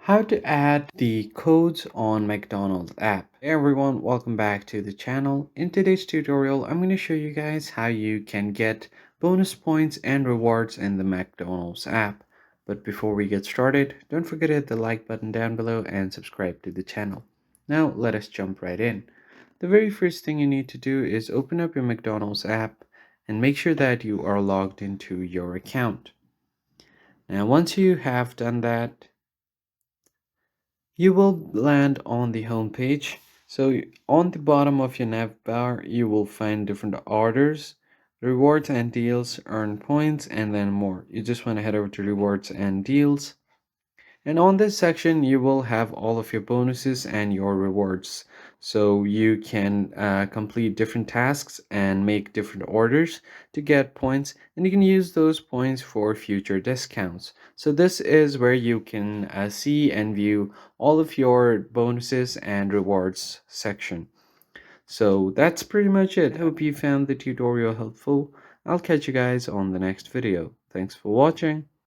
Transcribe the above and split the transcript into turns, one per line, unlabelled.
How to add the codes on McDonald's app. Hey everyone, welcome back to the channel. In today's tutorial, I'm going to show you guys how you can get bonus points and rewards in the McDonald's app. But before we get started, don't forget to hit the like button down below and subscribe to the channel. Now let us jump right in. The very first thing you need to do is open up your McDonald's app and make sure that you are logged into your account. Now once you have done that, you will land on the home page. So on the bottom of your nav bar, you will find different orders, rewards and deals, earn points, and then more. You just want to head over to rewards and deals. And on this section, you will have all of your bonuses and your rewards. So you can complete different tasks and make different orders to get points, and you can use those points for future discounts. So this is where you can see and view all of your bonuses and rewards section. So that's pretty much it. Hope you found the tutorial helpful. I'll catch you guys on the next video. Thanks for watching.